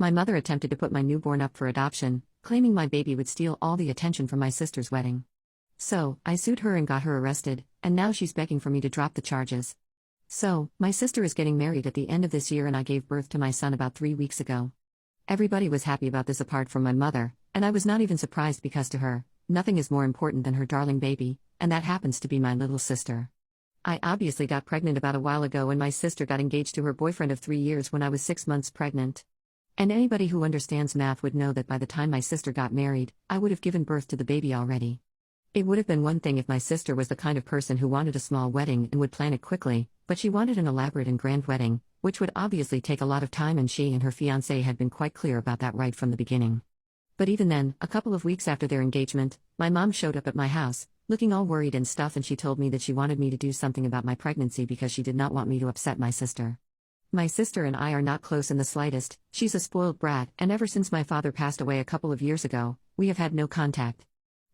My mother attempted to put my newborn up for adoption, claiming my baby would steal all the attention from my sister's wedding. So, I sued her and got her arrested, and now she's begging for me to drop the charges. So, my sister is getting married at the end of this year and I gave birth to my son about 3 weeks ago. Everybody was happy about this apart from my mother, and I was not even surprised because to her, nothing is more important than her darling baby, and that happens to be my little sister. I obviously got pregnant about a while ago and my sister got engaged to her boyfriend of 3 years when I was 6 months pregnant. And anybody who understands math would know that by the time my sister got married, I would have given birth to the baby already. It would have been one thing if my sister was the kind of person who wanted a small wedding and would plan it quickly, but she wanted an elaborate and grand wedding, which would obviously take a lot of time, and she and her fiancé had been quite clear about that right from the beginning. But even then, a couple of weeks after their engagement, my mom showed up at my house, looking all worried and stuff, and she told me that she wanted me to do something about my pregnancy because she did not want me to upset my sister. My sister and I are not close in the slightest. She's a spoiled brat, and ever since my father passed away a couple of years ago, we have had no contact.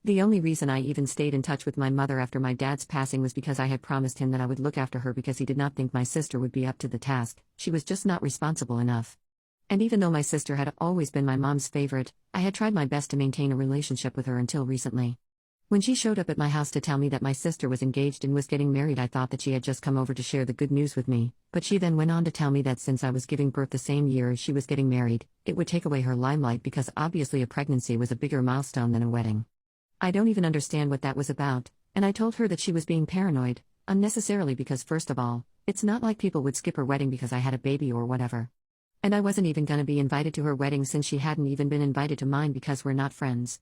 The only reason I even stayed in touch with my mother after my dad's passing was because I had promised him that I would look after her because he did not think my sister would be up to the task. She was just not responsible enough. And even though my sister had always been my mom's favorite, I had tried my best to maintain a relationship with her until recently. When she showed up at my house to tell me that my sister was engaged and was getting married, I thought that she had just come over to share the good news with me, but she then went on to tell me that since I was giving birth the same year as she was getting married, it would take away her limelight because obviously a pregnancy was a bigger milestone than a wedding. I don't even understand what that was about, and I told her that she was being paranoid, unnecessarily, because first of all, it's not like people would skip her wedding because I had a baby or whatever. And I wasn't even gonna be invited to her wedding since she hadn't even been invited to mine because we're not friends.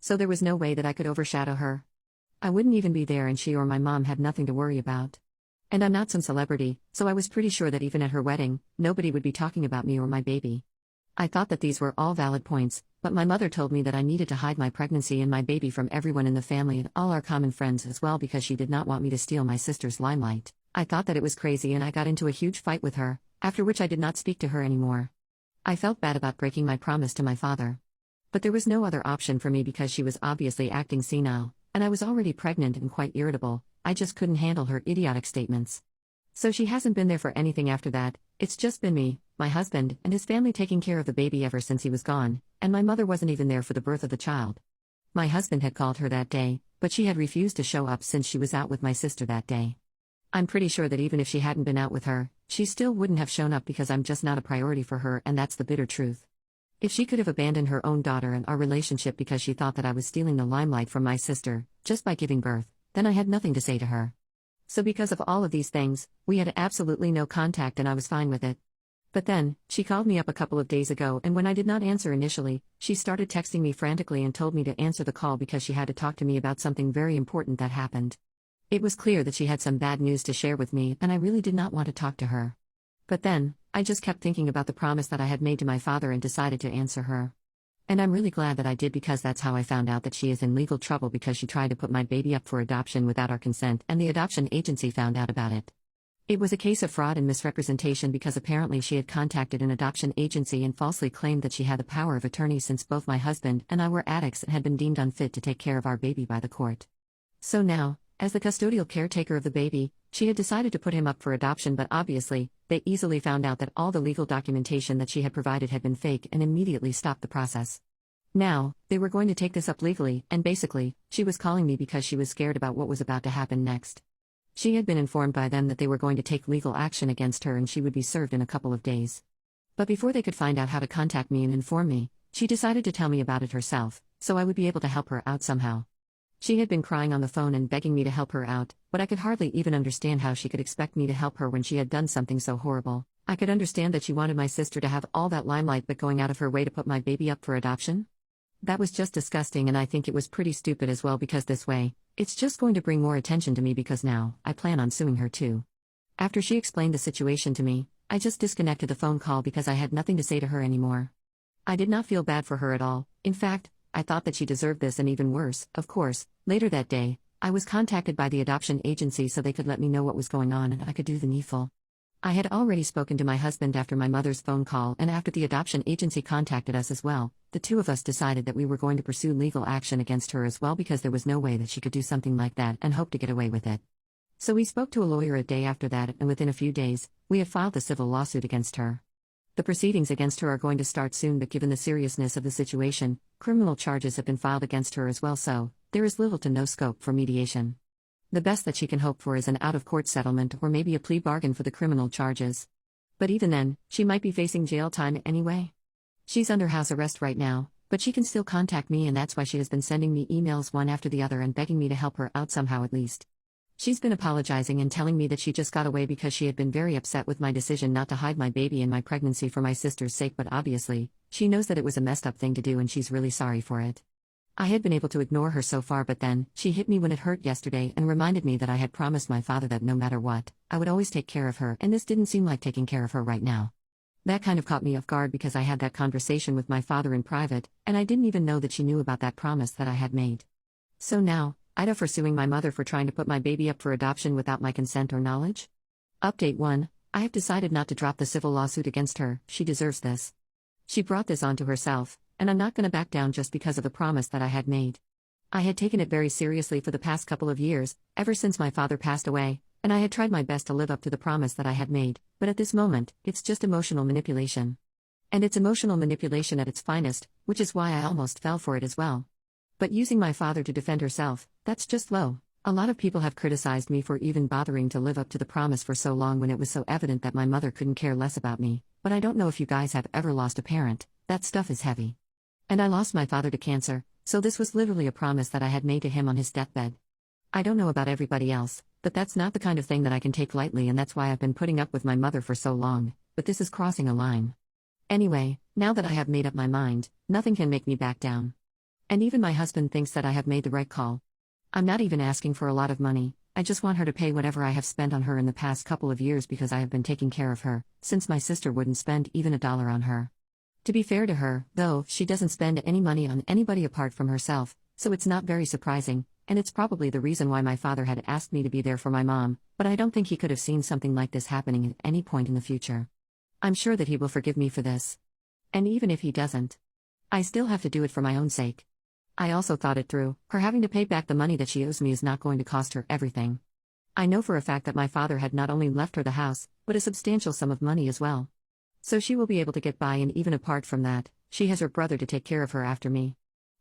So there was no way that I could overshadow her. I wouldn't even be there and she or my mom had nothing to worry about. And I'm not some celebrity, so I was pretty sure that even at her wedding, nobody would be talking about me or my baby. I thought that these were all valid points, but my mother told me that I needed to hide my pregnancy and my baby from everyone in the family and all our common friends as well because she did not want me to steal my sister's limelight. I thought that it was crazy and I got into a huge fight with her, after which I did not speak to her anymore. I felt bad about breaking my promise to my father. But there was no other option for me because she was obviously acting senile, and I was already pregnant and quite irritable. I just couldn't handle her idiotic statements. So she hasn't been there for anything after that. It's just been me, my husband, and his family taking care of the baby ever since he was gone, and my mother wasn't even there for the birth of the child. My husband had called her that day, but she had refused to show up since she was out with my sister that day. I'm pretty sure that even if she hadn't been out with her, she still wouldn't have shown up because I'm just not a priority for her, and that's the bitter truth. If she could have abandoned her own daughter and our relationship because she thought that I was stealing the limelight from my sister, just by giving birth, then I had nothing to say to her. So because of all of these things, we had absolutely no contact and I was fine with it. But then, she called me up a couple of days ago and when I did not answer initially, she started texting me frantically and told me to answer the call because she had to talk to me about something very important that happened. It was clear that she had some bad news to share with me and I really did not want to talk to her. But then, I just kept thinking about the promise that I had made to my father and decided to answer her. And I'm really glad that I did because that's how I found out that she is in legal trouble because she tried to put my baby up for adoption without our consent and the adoption agency found out about it. It was a case of fraud and misrepresentation because apparently she had contacted an adoption agency and falsely claimed that she had the power of attorney since both my husband and I were addicts and had been deemed unfit to take care of our baby by the court. So now, as the custodial caretaker of the baby, she had decided to put him up for adoption, but obviously, they easily found out that all the legal documentation that she had provided had been fake and immediately stopped the process. Now, they were going to take this up legally, and basically, she was calling me because she was scared about what was about to happen next. She had been informed by them that they were going to take legal action against her and she would be served in a couple of days. But before they could find out how to contact me and inform me, she decided to tell me about it herself, so I would be able to help her out somehow. She had been crying on the phone and begging me to help her out, but I could hardly even understand how she could expect me to help her when she had done something so horrible. I could understand that she wanted my sister to have all that limelight, but going out of her way to put my baby up for adoption? That was just disgusting, and I think it was pretty stupid as well because this way, it's just going to bring more attention to me because now, I plan on suing her too. After she explained the situation to me, I just disconnected the phone call because I had nothing to say to her anymore. I did not feel bad for her at all. In fact, I thought that she deserved this and even worse. Of course, later that day, I was contacted by the adoption agency so they could let me know what was going on and I could do the needful. I had already spoken to my husband after my mother's phone call, and after the adoption agency contacted us as well, the two of us decided that we were going to pursue legal action against her as well because there was no way that she could do something like that and hope to get away with it. So we spoke to a lawyer a day after that, and within a few days, we had filed a civil lawsuit against her. The proceedings against her are going to start soon, but given the seriousness of the situation, criminal charges have been filed against her as well, so there is little to no scope for mediation. The best that she can hope for is an out-of-court settlement or maybe a plea bargain for the criminal charges. But even then, she might be facing jail time anyway. She's under house arrest right now, but she can still contact me, and that's why she has been sending me emails one after the other and begging me to help her out somehow at least. She's been apologizing and telling me that she just got away because she had been very upset with my decision not to hide my baby and my pregnancy for my sister's sake, but obviously, she knows that it was a messed up thing to do and she's really sorry for it. I had been able to ignore her so far, but then, she hit me when it hurt yesterday and reminded me that I had promised my father that no matter what, I would always take care of her, and this didn't seem like taking care of her right now. That kind of caught me off guard because I had that conversation with my father in private, and I didn't even know that she knew about that promise that I had made. So now, I'd for suing my mother for trying to put my baby up for adoption without my consent or knowledge? Update 1. I have decided not to drop the civil lawsuit against her. She deserves this. She brought this onto herself, and I'm not going to back down just because of a promise that I had made. I had taken it very seriously for the past couple of years, ever since my father passed away, and I had tried my best to live up to the promise that I had made, but at this moment, it's just emotional manipulation. And it's emotional manipulation at its finest, which is why I almost fell for it as well. But using my father to defend herself, that's just low. A lot of people have criticized me for even bothering to live up to the promise for so long when it was so evident that my mother couldn't care less about me, but I don't know if you guys have ever lost a parent. That stuff is heavy. And I lost my father to cancer, so this was literally a promise that I had made to him on his deathbed. I don't know about everybody else, but that's not the kind of thing that I can take lightly, and that's why I've been putting up with my mother for so long, but this is crossing a line. Anyway, now that I have made up my mind, nothing can make me back down. And even my husband thinks that I have made the right call. I'm not even asking for a lot of money, I just want her to pay whatever I have spent on her in the past couple of years because I have been taking care of her, since my sister wouldn't spend even $1 on her. To be fair to her, though, she doesn't spend any money on anybody apart from herself, so it's not very surprising, and it's probably the reason why my father had asked me to be there for my mom, but I don't think he could have seen something like this happening at any point in the future. I'm sure that he will forgive me for this. And even if he doesn't, I still have to do it for my own sake. I also thought it through. Her having to pay back the money that she owes me is not going to cost her everything. I know for a fact that my father had not only left her the house, but a substantial sum of money as well. So she will be able to get by, and even apart from that, she has her brother to take care of her after me.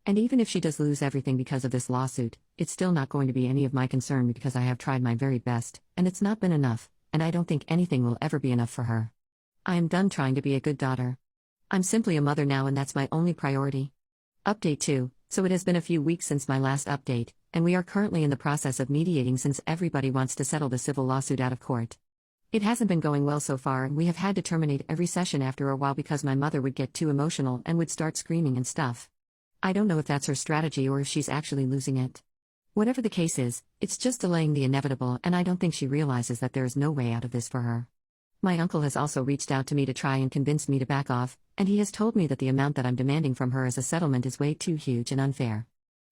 And even if she does lose everything because of this lawsuit, it's still not going to be any of my concern because I have tried my very best, and it's not been enough, and I don't think anything will ever be enough for her. I am done trying to be a good daughter. I'm simply a mother now, and that's my only priority. Update 2. So it has been a few weeks since my last update, and we are currently in the process of mediating since everybody wants to settle the civil lawsuit out of court. It hasn't been going well so far, and we have had to terminate every session after a while because my mother would get too emotional and would start screaming and stuff. I don't know if that's her strategy or if she's actually losing it. Whatever the case is, it's just delaying the inevitable, and I don't think she realizes that there is no way out of this for her. My uncle has also reached out to me to try and convince me to back off, and he has told me that the amount that I'm demanding from her as a settlement is way too huge and unfair.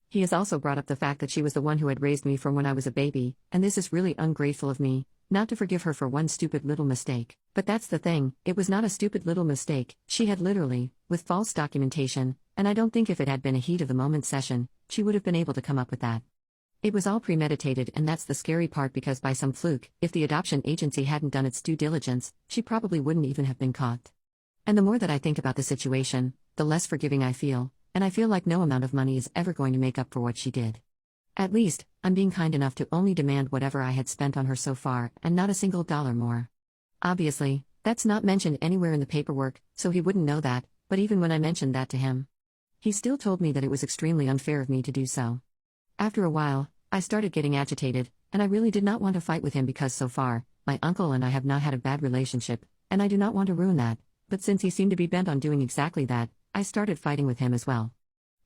He has also brought up the fact that she was the one who had raised me from when I was a baby, and this is really ungrateful of me, not to forgive her for one stupid little mistake. But that's the thing, it was not a stupid little mistake. She had literally, with false documentation, and I don't think if it had been a heat-of-the-moment session, she would have been able to come up with that. It was all premeditated, and that's the scary part because by some fluke, if the adoption agency hadn't done its due diligence, she probably wouldn't even have been caught. And the more that I think about the situation, the less forgiving I feel, and I feel like no amount of money is ever going to make up for what she did. At least, I'm being kind enough to only demand whatever I had spent on her so far, and not a single dollar more. Obviously, that's not mentioned anywhere in the paperwork, so he wouldn't know that, but even when I mentioned that to him, he still told me that it was extremely unfair of me to do so. After a while, I started getting agitated, and I really did not want to fight with him because so far, my uncle and I have not had a bad relationship, and I do not want to ruin that, but since he seemed to be bent on doing exactly that, I started fighting with him as well.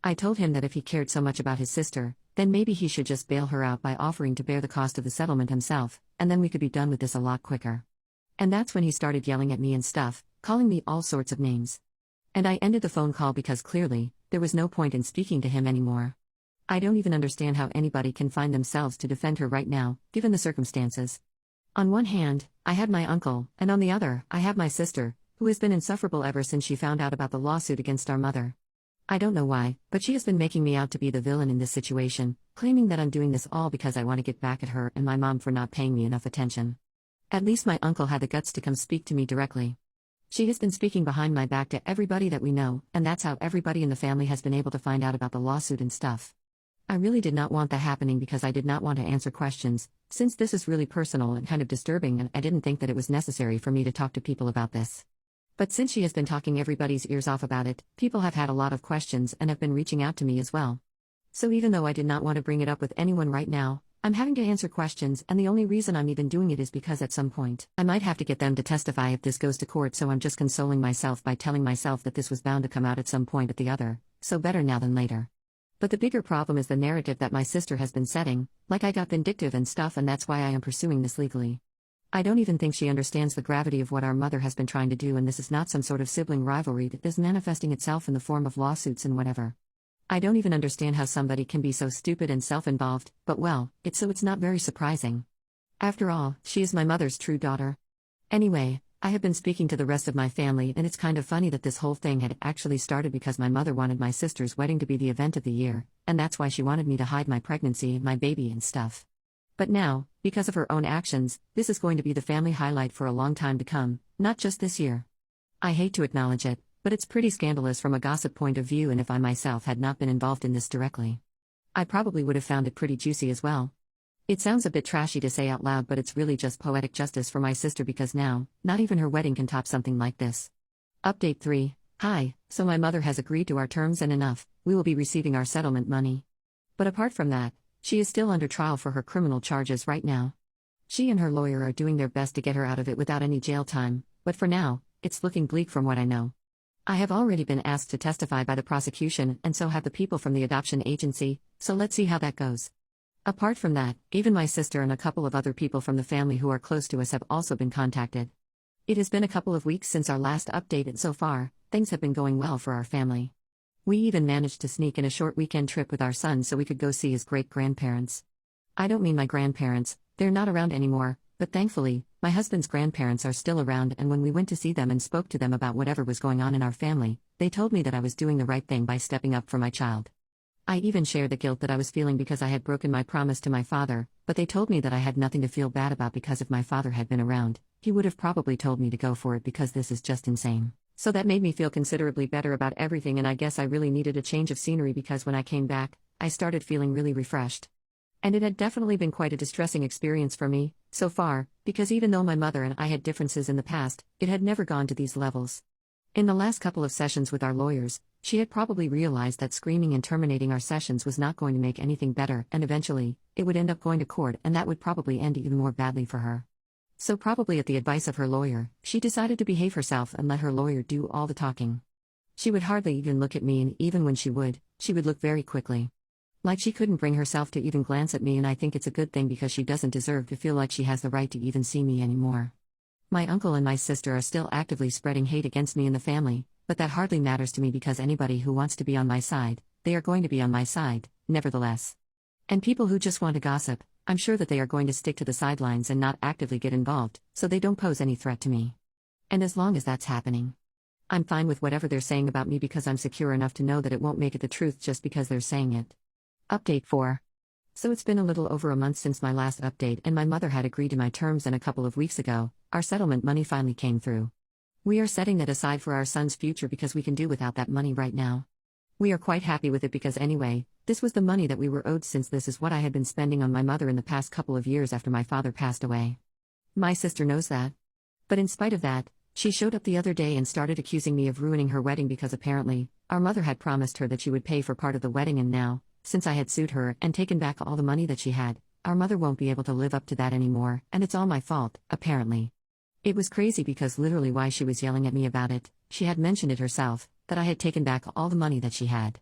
I told him that if he cared so much about his sister, then maybe he should just bail her out by offering to bear the cost of the settlement himself, and then we could be done with this a lot quicker. And that's when he started yelling at me and stuff, calling me all sorts of names. And I ended the phone call because clearly, there was no point in speaking to him anymore. I don't even understand how anybody can find themselves to defend her right now, given the circumstances. On one hand, I had my uncle, and on the other, I have my sister, who has been insufferable ever since she found out about the lawsuit against our mother. I don't know why, but she has been making me out to be the villain in this situation, claiming that I'm doing this all because I want to get back at her and my mom for not paying me enough attention. At least my uncle had the guts to come speak to me directly. She has been speaking behind my back to everybody that we know, and that's how everybody in the family has been able to find out about the lawsuit and stuff. I really did not want that happening because I did not want to answer questions, since this is really personal and kind of disturbing, and I didn't think that it was necessary for me to talk to people about this. But since she has been talking everybody's ears off about it, people have had a lot of questions and have been reaching out to me as well. So even though I did not want to bring it up with anyone right now, I'm having to answer questions, and the only reason I'm even doing it is because at some point, I might have to get them to testify if this goes to court, so I'm just consoling myself by telling myself that this was bound to come out at some point or the other, so better now than later. But the bigger problem is the narrative that my sister has been setting, like I got vindictive and stuff, and that's why I am pursuing this legally. I don't even think she understands the gravity of what our mother has been trying to do, and this is not some sort of sibling rivalry that is manifesting itself in the form of lawsuits and whatever. I don't even understand how somebody can be so stupid and self-involved, but well, it's not very surprising. After all, she is my mother's true daughter. Anyway, I have been speaking to the rest of my family, and it's kind of funny that this whole thing had actually started because my mother wanted my sister's wedding to be the event of the year, and that's why she wanted me to hide my pregnancy, my baby and stuff. But now, because of her own actions, this is going to be the family highlight for a long time to come, not just this year. I hate to acknowledge it, but it's pretty scandalous from a gossip point of view, and if I myself had not been involved in this directly, I probably would have found it pretty juicy as well. It sounds a bit trashy to say out loud, but it's really just poetic justice for my sister, because now, not even her wedding can top something like this. Update 3. Hi, so my mother has agreed to our terms and enough, we will be receiving our settlement money. But apart from that, she is still under trial for her criminal charges right now. She and her lawyer are doing their best to get her out of it without any jail time, but for now, it's looking bleak from what I know. I have already been asked to testify by the prosecution, and so have the people from the adoption agency, so let's see how that goes. Apart from that, even my sister and a couple of other people from the family who are close to us have also been contacted. It has been a couple of weeks since our last update, and so far, things have been going well for our family. We even managed to sneak in a short weekend trip with our son so we could go see his great-grandparents. I don't mean my grandparents, they're not around anymore, but thankfully, my husband's grandparents are still around, and when we went to see them and spoke to them about whatever was going on in our family, they told me that I was doing the right thing by stepping up for my child. I even shared the guilt that I was feeling because I had broken my promise to my father, but they told me that I had nothing to feel bad about because if my father had been around, he would have probably told me to go for it because this is just insane. So that made me feel considerably better about everything, and I guess I really needed a change of scenery because when I came back, I started feeling really refreshed. And it had definitely been quite a distressing experience for me, so far, because even though my mother and I had differences in the past, it had never gone to these levels. In the last couple of sessions with our lawyers, she had probably realized that screaming and terminating our sessions was not going to make anything better, and eventually, it would end up going to court, and that would probably end even more badly for her. So probably at the advice of her lawyer, she decided to behave herself and let her lawyer do all the talking. She would hardly even look at me, and even when she would look very quickly. Like she couldn't bring herself to even glance at me, and I think it's a good thing because she doesn't deserve to feel like she has the right to even see me anymore. My uncle and my sister are still actively spreading hate against me in the family, but that hardly matters to me because anybody who wants to be on my side, they are going to be on my side, nevertheless. And people who just want to gossip, I'm sure that they are going to stick to the sidelines and not actively get involved, so they don't pose any threat to me. And as long as that's happening, I'm fine with whatever they're saying about me because I'm secure enough to know that it won't make it the truth just because they're saying it. Update 4. So it's been a little over a month since my last update, and my mother had agreed to my terms, and a couple of weeks ago, our settlement money finally came through. We are setting that aside for our son's future because we can do without that money right now. We are quite happy with it because anyway, this was the money that we were owed since this is what I had been spending on my mother in the past couple of years after my father passed away. My sister knows that. But in spite of that, she showed up the other day and started accusing me of ruining her wedding because apparently, our mother had promised her that she would pay for part of the wedding, and now, since I had sued her and taken back all the money that she had, our mother won't be able to live up to that anymore, and it's all my fault, apparently. It was crazy because literally while she was yelling at me about it, she had mentioned it herself, that I had taken back all the money that she had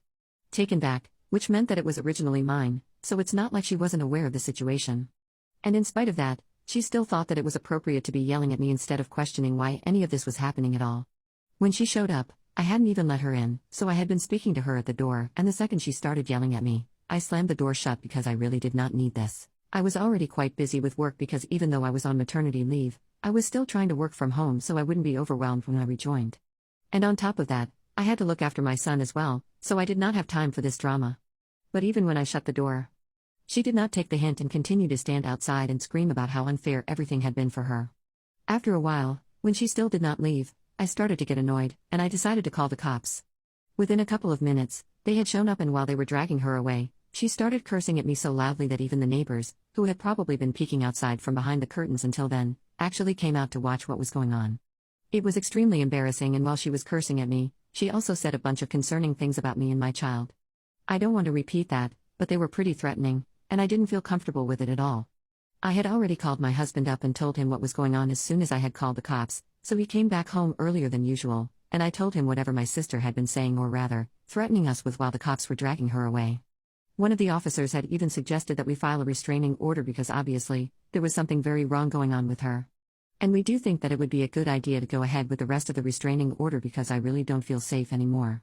taken back, which meant that it was originally mine, so it's not like she wasn't aware of the situation. And in spite of that, she still thought that it was appropriate to be yelling at me instead of questioning why any of this was happening at all. When she showed up, I hadn't even let her in, so I had been speaking to her at the door, and the second she started yelling at me, I slammed the door shut because I really did not need this. I was already quite busy with work because even though I was on maternity leave, I was still trying to work from home so I wouldn't be overwhelmed when I rejoined. And on top of that, I had to look after my son as well, so I did not have time for this drama. But even when I shut the door, she did not take the hint and continued to stand outside and scream about how unfair everything had been for her. After a while, when she still did not leave, I started to get annoyed, and I decided to call the cops. Within a couple of minutes, they had shown up, and while they were dragging her away, she started cursing at me so loudly that even the neighbors, who had probably been peeking outside from behind the curtains until then, actually came out to watch what was going on. It was extremely embarrassing, and while she was cursing at me, she also said a bunch of concerning things about me and my child. I don't want to repeat that, but they were pretty threatening, and I didn't feel comfortable with it at all. I had already called my husband up and told him what was going on as soon as I had called the cops, so he came back home earlier than usual, and I told him whatever my sister had been saying, or rather, threatening us with, while the cops were dragging her away. One of the officers had even suggested that we file a restraining order because obviously, there was something very wrong going on with her. And we do think that it would be a good idea to go ahead with the rest of the restraining order because I really don't feel safe anymore.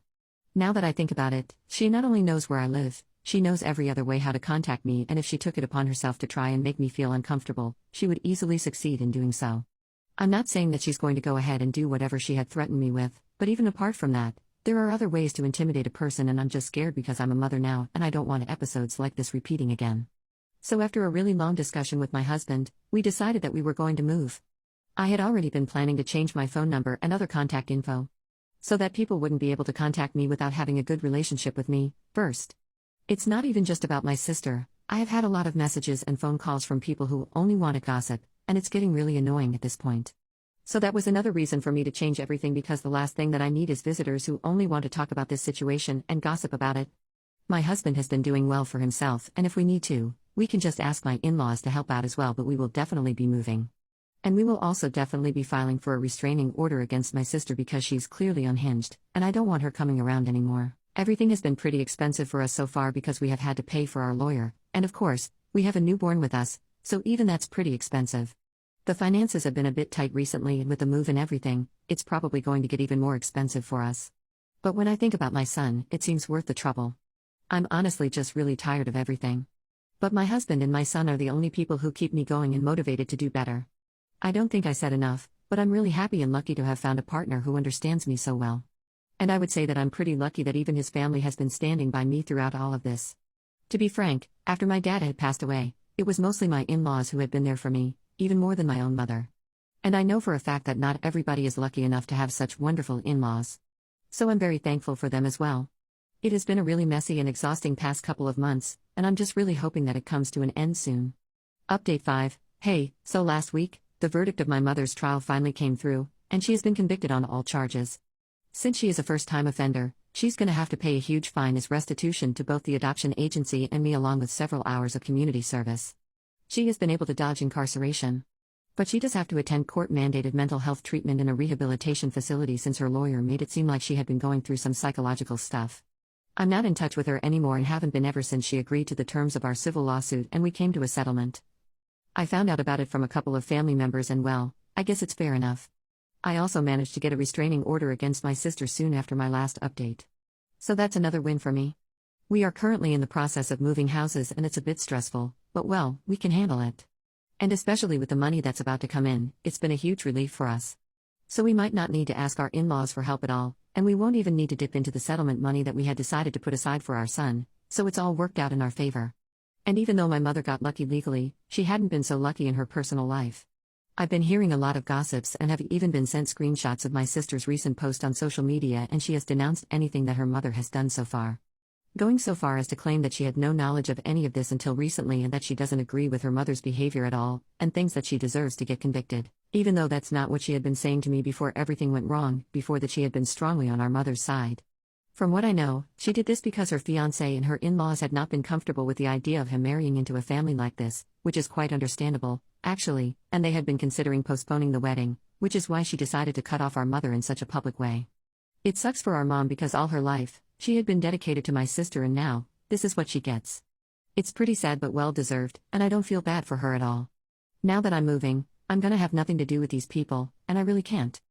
Now that I think about it, she not only knows where I live, she knows every other way how to contact me, and if she took it upon herself to try and make me feel uncomfortable, she would easily succeed in doing so. I'm not saying that she's going to go ahead and do whatever she had threatened me with, but even apart from that, there are other ways to intimidate a person, and I'm just scared because I'm a mother now and I don't want episodes like this repeating again. So after a really long discussion with my husband, we decided that we were going to move. I had already been planning to change my phone number and other contact info, so that people wouldn't be able to contact me without having a good relationship with me, first. It's not even just about my sister. I have had a lot of messages and phone calls from people who only want to gossip, and it's getting really annoying at this point. So that was another reason for me to change everything, because the last thing that I need is visitors who only want to talk about this situation and gossip about it. My husband has been doing well for himself, and if we need to, we can just ask my in-laws to help out as well, but we will definitely be moving. And we will also definitely be filing for a restraining order against my sister because she's clearly unhinged, and I don't want her coming around anymore. Everything has been pretty expensive for us so far because we have had to pay for our lawyer, and of course, we have a newborn with us, so even that's pretty expensive. The finances have been a bit tight recently, and with the move and everything, it's probably going to get even more expensive for us. But when I think about my son, it seems worth the trouble. I'm honestly just really tired of everything. But my husband and my son are the only people who keep me going and motivated to do better. I don't think I said enough, but I'm really happy and lucky to have found a partner who understands me so well. And I would say that I'm pretty lucky that even his family has been standing by me throughout all of this. To be frank, after my dad had passed away, it was mostly my in-laws who had been there for me, even more than my own mother. And I know for a fact that not everybody is lucky enough to have such wonderful in-laws. So I'm very thankful for them as well. It has been a really messy and exhausting past couple of months, and I'm just really hoping that it comes to an end soon. Update 5. Hey, so last week, the verdict of my mother's trial finally came through, and she has been convicted on all charges. Since she is a first-time offender, she's gonna have to pay a huge fine as restitution to both the adoption agency and me, along with several hours of community service. She has been able to dodge incarceration. But she does have to attend court-mandated mental health treatment in a rehabilitation facility since her lawyer made it seem like she had been going through some psychological stuff. I'm not in touch with her anymore and haven't been ever since she agreed to the terms of our civil lawsuit and we came to a settlement. I found out about it from a couple of family members and well, I guess it's fair enough. I also managed to get a restraining order against my sister soon after my last update. So that's another win for me. We are currently in the process of moving houses and it's a bit stressful, but well, we can handle it. And especially with the money that's about to come in, it's been a huge relief for us. So we might not need to ask our in-laws for help at all, and we won't even need to dip into the settlement money that we had decided to put aside for our son, so it's all worked out in our favor. And even though my mother got lucky legally, she hadn't been so lucky in her personal life. I've been hearing a lot of gossips and have even been sent screenshots of my sister's recent post on social media, and she has denounced anything that her mother has done so far. Going so far as to claim that she had no knowledge of any of this until recently and that she doesn't agree with her mother's behavior at all, and thinks that she deserves to get convicted, even though that's not what she had been saying to me before everything went wrong, before that she had been strongly on our mother's side. From what I know, she did this because her fiancé and her in-laws had not been comfortable with the idea of him marrying into a family like this, which is quite understandable, actually, and they had been considering postponing the wedding, which is why she decided to cut off our mother in such a public way. It sucks for our mom because all her life, she had been dedicated to my sister, and now, this is what she gets. It's pretty sad but well deserved, and I don't feel bad for her at all. Now that I'm moving, I'm gonna have nothing to do with these people, and I really can't.